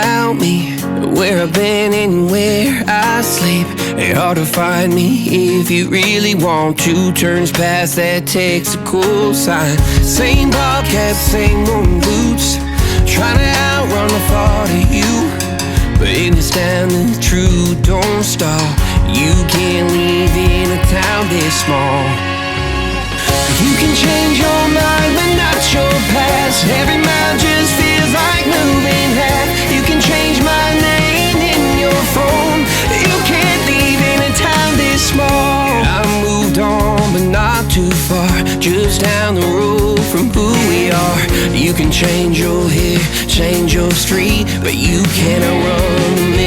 about me, where I've been and where I sleep. It's hard to find me if you really want to. Turns past that takes a cool sign. Same bobcat, same old boots, trying to outrun the thought of you. But in it's down to the truth, don't stop. You can't leave in a town this small. You can change your mind, but not your past. Every mile just feels like moving half. You can change my name in your phone. You can't leave in a town this small. I moved on, but not too far, just down the road from who we are. You can change your hair, change your street, but you cannot run